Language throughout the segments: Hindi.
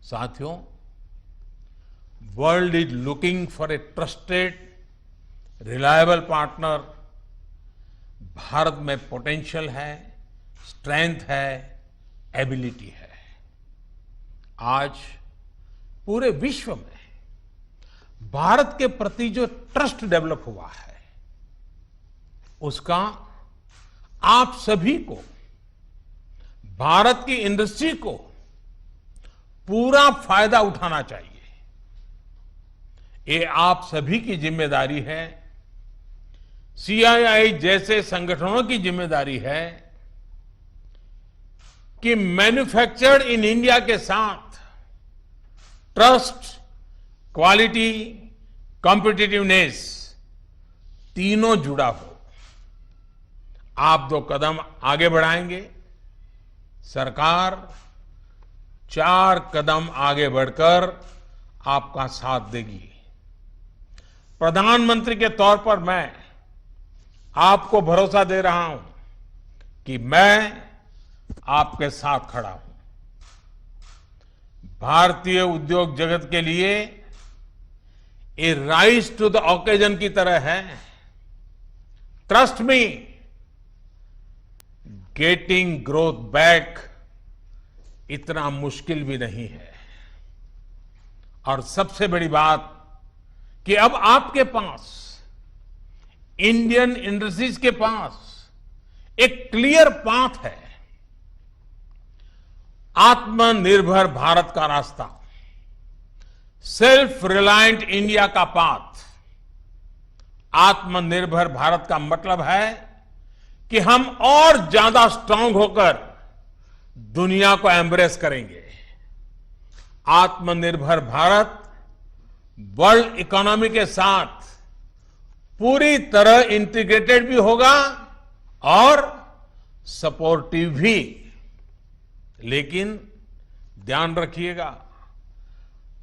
साथियों, world is looking for a trusted, reliable partner. Bharat में पोटेंशियल है, स्ट्रेंथ है, एबिलिटी है। आज पूरे विश्व में भारत के प्रति जो ट्रस्ट डेवलप हुआ है, उसका आप सभी को, भारत की इंडस्ट्री को पूरा फायदा उठाना चाहिए। ये आप सभी की जिम्मेदारी है, सीआईआई जैसे संगठनों की जिम्मेदारी है कि मैन्युफैक्चर्ड इन इंडिया के साथ ट्रस्ट, क्वालिटी, कॉम्पिटिटिवनेस तीनों जुड़ा हो। आप 2 कदम आगे बढ़ाएंगे, सरकार 4 कदम आगे बढ़कर आपका साथ देगी। प्रधानमंत्री के तौर पर मैं आपको भरोसा दे रहा हूं कि मैं आपके साथ खड़ा हूं। भारतीय उद्योग जगत के लिए ये राइज टू द ओकेजन की तरह है। Trust me, getting growth back इतना मुश्किल भी नहीं है। और सबसे बड़ी बात कि अब आपके पास, इंडियन इंडस्ट्रीज के पास एक क्लियर पाथ है। आत्मनिर्भर भारत का रास्ता, सेल्फ रिलायंट इंडिया का पाथ। आत्मनिर्भर भारत का मतलब है कि हम और ज्यादा स्ट्रांग होकर दुनिया को एम्ब्रेस करेंगे। आत्मनिर्भर भारत वर्ल्ड इकोनॉमी के साथ पूरी तरह इंटीग्रेटेड भी होगा और सपोर्टिव भी। लेकिन ध्यान रखिएगा,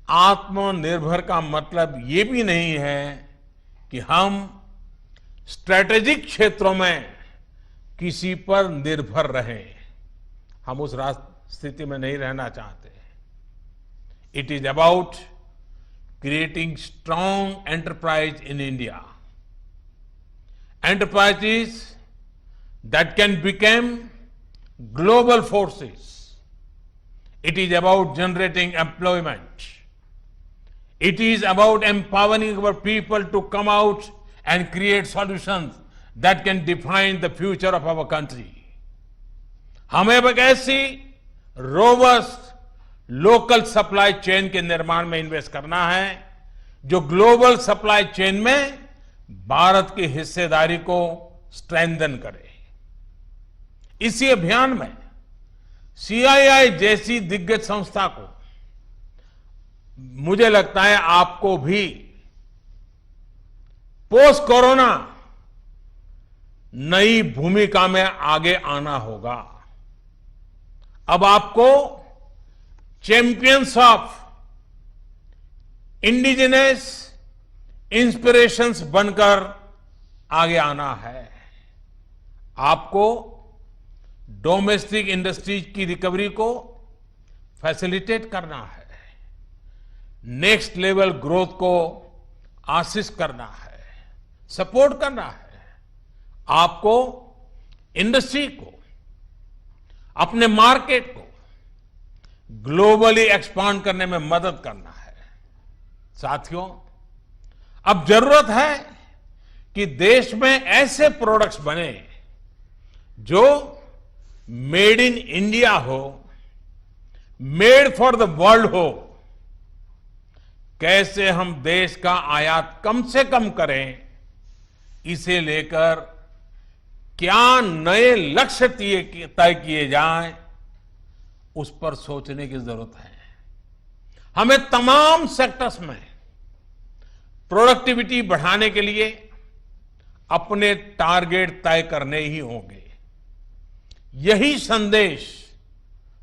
आत्मनिर्भर का मतलब ये भी नहीं है कि हम स्ट्रैटेजिक क्षेत्रों में किसी पर निर्भर रहें। हम उस स्थिति में नहीं रहना चाहते। It is about creating strong enterprise in India, enterprises that can become global forces. It is about generating employment. It is about empowering our people to come out and create solutions that can define the future of our country. हमें एक ऐसी रोबस्ट लोकल सप्लाई चेन के निर्माण में इन्वेस्ट करना है जो ग्लोबल सप्लाई चेन में भारत की हिस्सेदारी को स्ट्रेंथन करे। इसी अभियान में सीआईआई जैसी दिग्गज संस्था को, मुझे लगता है आपको भी पोस्ट कोरोना नई भूमिका में आगे आना होगा। अब आपको चैंपियंस ऑफ इंडिजिनस इंस्पिरेशंस बनकर आगे आना है। आपको डोमेस्टिक इंडस्ट्रीज की रिकवरी को फैसिलिटेट करना है, नेक्स्ट लेवल ग्रोथ को असिस्ट करना है, सपोर्ट करना है। आपको इंडस्ट्री को, अपने मार्केट को ग्लोबली एक्सपांड करने में मदद करना है। साथियों, अब जरूरत है कि देश में ऐसे प्रोडक्ट्स बने जो मेड इन इंडिया हो, मेड फॉर द वर्ल्ड हो। कैसे हम देश का आयात कम से कम करें, इसे लेकर क्या नए लक्ष्य तय किए जाएं, उस पर सोचने की जरूरत है। हमें तमाम सेक्टर्स में प्रोडक्टिविटी बढ़ाने के लिए अपने टारगेट तय करने ही होंगे। यही संदेश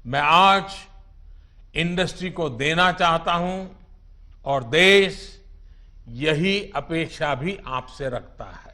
मैं आज इंडस्ट्री को देना चाहता हूं और देश यही अपेक्षा भी आपसे रखता है।